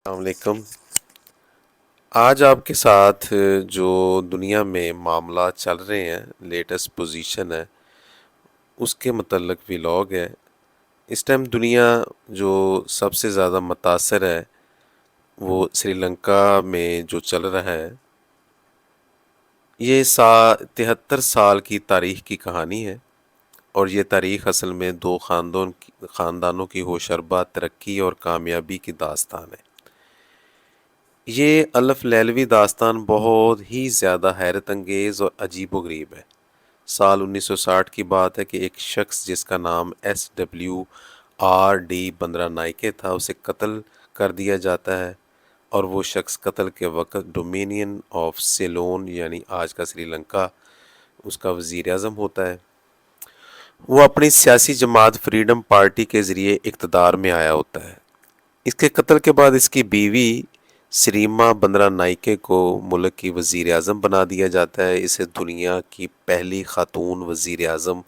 السلام علیکم۔ آج آپ کے ساتھ جو دنیا میں معاملات چل رہے ہیں، لیٹسٹ پوزیشن ہے، اس کے متعلق ولاگ ہے۔ اس ٹائم دنیا جو سب سے زیادہ متاثر ہے وہ سری لنکا میں جو چل رہا ہے۔ یہ 73 سال کی تاریخ کی کہانی ہے، اور یہ تاریخ اصل میں دو خاندانوں کی ہوشربا ترقی اور کامیابی کی داستان ہے۔ یہ الف لیلوی داستان بہت ہی زیادہ حیرت انگیز اور عجیب و غریب ہے۔ سال 1960 کی بات ہے کہ ایک شخص جس کا نام SWRD بندرا نائکے تھا، اسے قتل کر دیا جاتا ہے، اور وہ شخص قتل کے وقت ڈومینین آف سیلون یعنی آج کا سری لنکا اس کا وزیر اعظم ہوتا ہے۔ وہ اپنی سیاسی جماعت فریڈم پارٹی کے ذریعے اقتدار میں آیا ہوتا ہے۔ اس کے قتل کے بعد اس کی بیوی سریما بندرا نائکے کو ملک کی وزیر اعظم بنا دیا جاتا ہے۔ اسے دنیا کی پہلی خاتون وزیر اعظم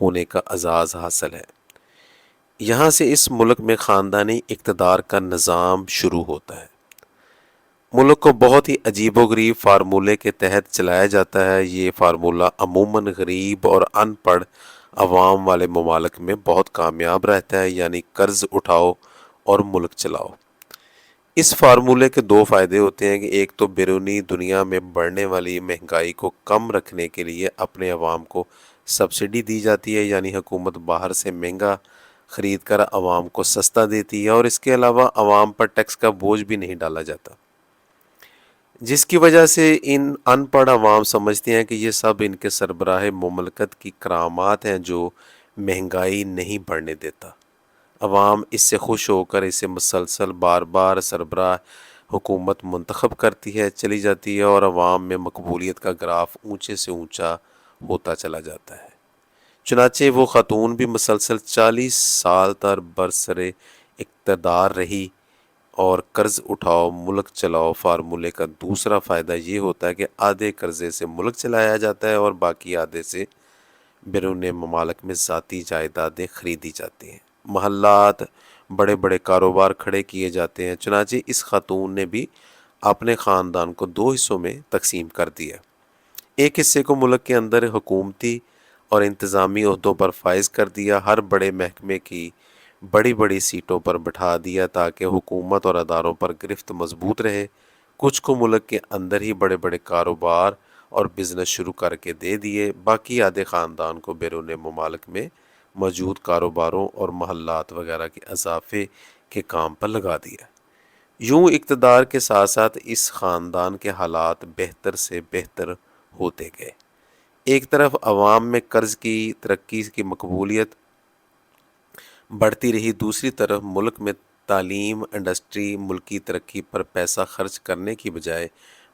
ہونے کا اعزاز حاصل ہے۔ یہاں سے اس ملک میں خاندانی اقتدار کا نظام شروع ہوتا ہے۔ ملک کو بہت ہی عجیب و غریب فارمولے کے تحت چلایا جاتا ہے۔ یہ فارمولہ عموماً غریب اور ان پڑھ عوام والے ممالک میں بہت کامیاب رہتا ہے، یعنی قرض اٹھاؤ اور ملک چلاؤ۔ اس فارمولے کے دو فائدے ہوتے ہیں کہ ایک تو بیرونی دنیا میں بڑھنے والی مہنگائی کو کم رکھنے کے لیے اپنے عوام کو سبسڈی دی جاتی ہے، یعنی حکومت باہر سے مہنگا خرید کر عوام کو سستا دیتی ہے، اور اس کے علاوہ عوام پر ٹیکس کا بوجھ بھی نہیں ڈالا جاتا، جس کی وجہ سے ان پڑھ عوام سمجھتے ہیں کہ یہ سب ان کے سربراہ مملکت کی کرامات ہیں جو مہنگائی نہیں بڑھنے دیتا۔ عوام اس سے خوش ہو کر اسے مسلسل بار بار سربراہ حکومت منتخب کرتی ہے چلی جاتی ہے، اور عوام میں مقبولیت کا گراف اونچے سے اونچا ہوتا چلا جاتا ہے۔ چنانچہ وہ خاتون بھی مسلسل 40 سال تک برسر اقتدار رہی، اور قرض اٹھاؤ ملک چلاؤ فارمولے کا دوسرا فائدہ یہ ہوتا ہے کہ آدھے قرضے سے ملک چلایا جاتا ہے اور باقی آدھے سے بیرون ممالک میں ذاتی جائیدادیں خریدی جاتی ہیں، محلات، بڑے بڑے کاروبار کھڑے کیے جاتے ہیں۔ چنانچہ اس خاتون نے بھی اپنے خاندان کو دو حصوں میں تقسیم کر دیا۔ ایک حصے کو ملک کے اندر حکومتی اور انتظامی عہدوں پر فائز کر دیا، ہر بڑے محکمے کی بڑی بڑی سیٹوں پر بٹھا دیا تاکہ حکومت اور اداروں پر گرفت مضبوط رہے۔ کچھ کو ملک کے اندر ہی بڑے بڑے کاروبار اور بزنس شروع کر کے دے دیے، باقی آدھے خاندان کو بیرون ممالک میں موجود کاروباروں اور محلات وغیرہ کے اضافے کے کام پر لگا دیا۔ یوں اقتدار کے ساتھ ساتھ اس خاندان کے حالات بہتر سے بہتر ہوتے گئے۔ ایک طرف عوام میں قرض کی ترقی کی مقبولیت بڑھتی رہی، دوسری طرف ملک میں تعلیم، انڈسٹری، ملکی ترقی پر پیسہ خرچ کرنے کی بجائے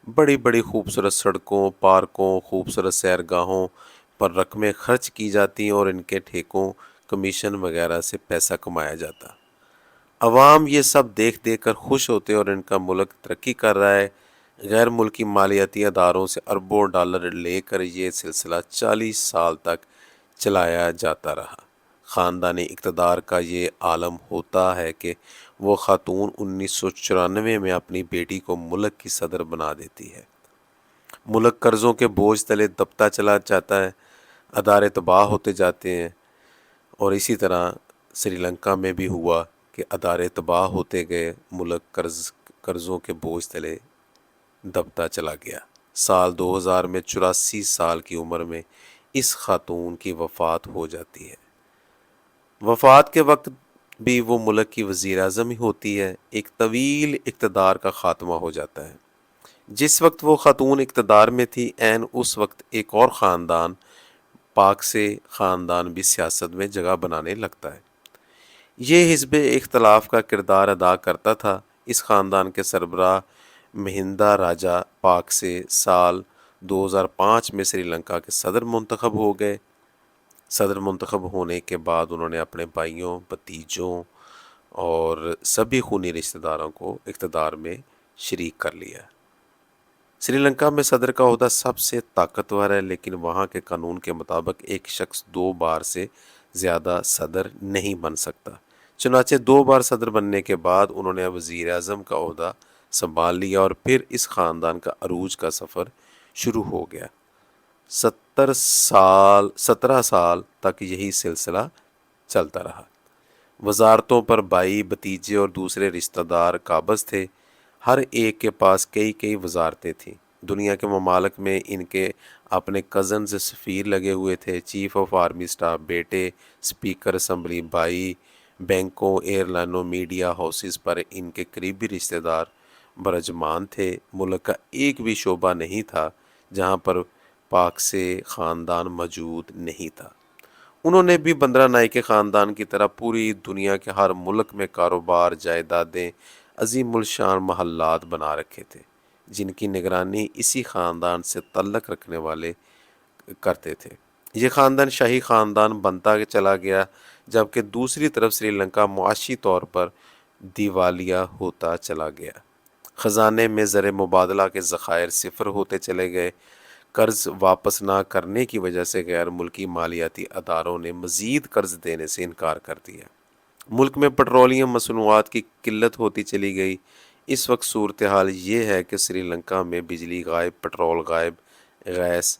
بڑی بڑی خوبصورت سڑکوں، پارکوں، خوبصورت سیرگاہوں پر رقمیں خرچ کی جاتی اور ان کے ٹھیکوں، کمیشن وغیرہ سے پیسہ کمایا جاتا۔ عوام یہ سب دیکھ دیکھ کر خوش ہوتے اور ان کا ملک ترقی کر رہا ہے۔ غیر ملکی مالیاتی اداروں سے اربوں ڈالر لے کر یہ سلسلہ 40 سال تک چلایا جاتا رہا۔ خاندانی اقتدار کا یہ عالم ہوتا ہے کہ وہ خاتون 1994 میں اپنی بیٹی کو ملک کی صدر بنا دیتی ہے۔ ملک قرضوں کے بوجھ تلے دبتا چلا جاتا ہے، ادارے تباہ ہوتے جاتے ہیں، اور اسی طرح سری لنکا میں بھی ہوا کہ ادارے تباہ ہوتے گئے، ملک قرضوں کے بوجھ تلے دبتا چلا گیا۔ سال 2000 میں 84 سال کی عمر میں اس خاتون کی وفات ہو جاتی ہے۔ وفات کے وقت بھی وہ ملک کی وزیر اعظم ہی ہوتی ہے۔ ایک طویل اقتدار کا خاتمہ ہو جاتا ہے۔ جس وقت وہ خاتون اقتدار میں تھی، عین اس وقت ایک اور خاندان، پاک سے خاندان بھی سیاست میں جگہ بنانے لگتا ہے۔ یہ حزب اختلاف کا کردار ادا کرتا تھا۔ اس خاندان کے سربراہ مہندا راجا پاک سے سال 2005 میں سری لنکا کے صدر منتخب ہو گئے۔ صدر منتخب ہونے کے بعد انہوں نے اپنے بھائیوں، بھتیجوں اور سبھی خونی رشتہ داروں کو اقتدار میں شریک کر لیا۔ سری لنکا میں صدر کا عہدہ سب سے طاقتور ہے، لیکن وہاں کے قانون کے مطابق ایک شخص 2 بار سے زیادہ صدر نہیں بن سکتا۔ چنانچہ 2 بار صدر بننے کے بعد انہوں نے وزیر اعظم کا عہدہ سنبھال لیا اور پھر اس خاندان کا عروج کا سفر شروع ہو گیا۔ 17 سال تک یہی سلسلہ چلتا رہا۔ وزارتوں پر بھائی، بھتیجے اور دوسرے رشتہ دار قابض تھے۔ ہر ایک کے پاس کئی وزارتیں تھیں۔ دنیا کے ممالک میں ان کے اپنے کزنز سفیر لگے ہوئے تھے۔ چیف آف آرمی سٹاف بیٹے، اسپیکر اسمبلی بھائی، بینکوں، ایئر لائنوں، میڈیا ہاؤسز پر ان کے قریبی رشتہ دار برجمان تھے۔ ملک کا ایک بھی شعبہ نہیں تھا جہاں پر پاک سے خاندان موجود نہیں تھا۔ انہوں نے بھی بندرا نائک کے خاندان کی طرح پوری دنیا کے ہر ملک میں کاروبار، جائیدادیں، عظیم الشان محلات بنا رکھے تھے جن کی نگرانی اسی خاندان سے تعلق رکھنے والے کرتے تھے۔ یہ خاندان شاہی خاندان بنتا چلا گیا، جبکہ دوسری طرف سری لنکا معاشی طور پر دیوالیہ ہوتا چلا گیا۔ خزانے میں زر مبادلہ کے ذخائر صفر ہوتے چلے گئے۔ قرض واپس نہ کرنے کی وجہ سے غیر ملکی مالیاتی اداروں نے مزید قرض دینے سے انکار کر دیا۔ ملک میں پیٹرولیم مصنوعات کی قلت ہوتی چلی گئی۔ اس وقت صورتحال یہ ہے کہ سری لنکا میں بجلی غائب، پیٹرول غائب، گیس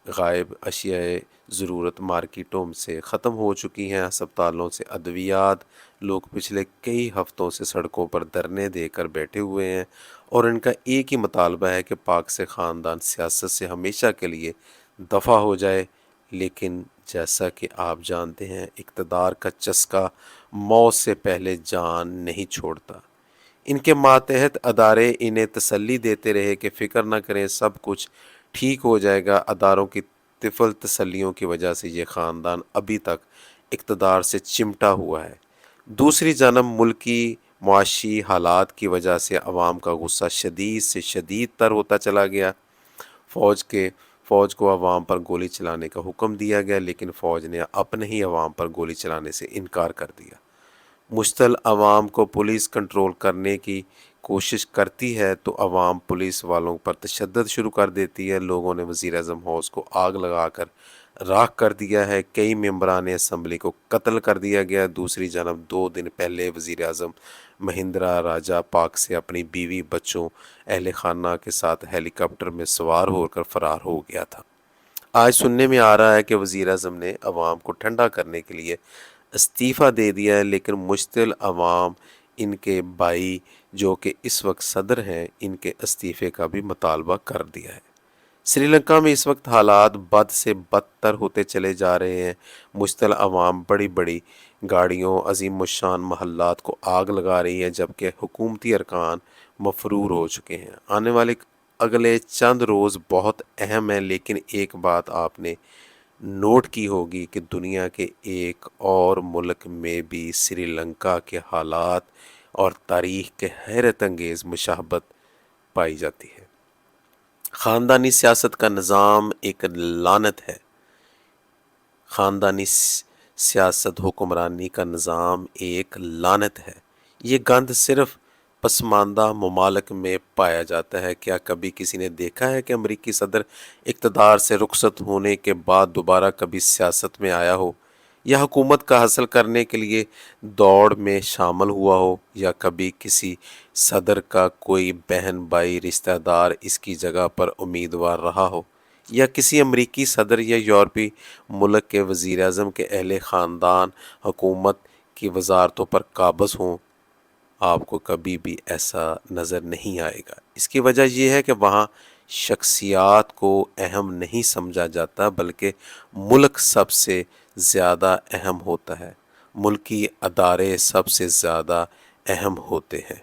غائب، اشیاء ضرورت مارکیٹوں سے ختم ہو چکی ہیں، ہسپتالوں سے ادویات۔ لوگ پچھلے کئی ہفتوں سے سڑکوں پر دھرنے دے کر بیٹھے ہوئے ہیں اور ان کا ایک ہی مطالبہ ہے کہ پاک سے خاندان سیاست سے ہمیشہ کے لیے دفع ہو جائے۔ لیکن جیسا کہ آپ جانتے ہیں، اقتدار کا چسکا موت سے پہلے جان نہیں چھوڑتا۔ ان کے ماتحت ادارے انہیں تسلی دیتے رہے کہ فکر نہ کریں، سب کچھ ٹھیک ہو جائے گا۔ اداروں کی طفل تسلیوں کی وجہ سے یہ خاندان ابھی تک اقتدار سے چمٹا ہوا ہے۔ دوسری جانب ملکی معاشی حالات کی وجہ سے عوام کا غصہ شدید سے شدید تر ہوتا چلا گیا۔ فوج کو عوام پر گولی چلانے کا حکم دیا گیا، لیکن فوج نے اپنے ہی عوام پر گولی چلانے سے انکار کر دیا۔ مشتعل عوام کو پولیس کنٹرول کرنے کی کوشش کرتی ہے تو عوام پولیس والوں پر تشدد شروع کر دیتی ہے۔ لوگوں نے وزیر اعظم ہاؤس کو آگ لگا کر راکھ کر دیا ہے۔ کئی ممبران اسمبلی کو قتل کر دیا گیا۔ دوسری جانب 2 دن پہلے وزیر اعظم مہندرا راجہ پاک سے اپنی بیوی، بچوں، اہل خانہ کے ساتھ ہیلی کاپٹر میں سوار ہو کر فرار ہو گیا تھا۔ آج سننے میں آ رہا ہے کہ وزیر اعظم نے عوام کو ٹھنڈا کرنے کے لیے استعفیٰ دے دیا ہے، لیکن مشتعل عوام ان کے بھائی جو کہ اس وقت صدر ہیں، ان کے استعفے کا بھی مطالبہ کر دیا ہے۔ سری لنکا میں اس وقت حالات بد سے بدتر ہوتے چلے جا رہے ہیں۔ مشتعل عوام بڑی بڑی گاڑیوں، عظیم الشان محلات کو آگ لگا رہی ہے، جبکہ حکومتی ارکان مفرور ہو چکے ہیں۔ آنے والے اگلے چند روز بہت اہم ہیں، لیکن ایک بات آپ نے نوٹ کی ہوگی کہ دنیا کے ایک اور ملک میں بھی سری لنکا کے حالات اور تاریخ کے حیرت انگیز مشابہت پائی جاتی ہے۔ خاندانی سیاست کا نظام ایک لعنت ہے۔ خاندانی سیاست حکمرانی کا نظام ایک لعنت ہے۔ یہ گند صرف پسماندہ ممالک میں پایا جاتا ہے۔ کیا کبھی کسی نے دیکھا ہے کہ امریکی صدر اقتدار سے رخصت ہونے کے بعد دوبارہ کبھی سیاست میں آیا ہو، یا حکومت کا حاصل کرنے کے لیے دوڑ میں شامل ہوا ہو، یا کبھی کسی صدر کا کوئی بہن، بھائی، رشتہ دار اس کی جگہ پر امیدوار رہا ہو، یا کسی امریکی صدر یا یورپی ملک کے وزیر اعظم کے اہل خاندان حکومت کی وزارتوں پر قابض ہوں؟ آپ کو کبھی بھی ایسا نظر نہیں آئے گا۔ اس کی وجہ یہ ہے کہ وہاں شخصیات کو اہم نہیں سمجھا جاتا، بلکہ ملک سب سے زیادہ اہم ہوتا ہے۔ ملکی ادارے سب سے زیادہ اہم ہوتے ہیں۔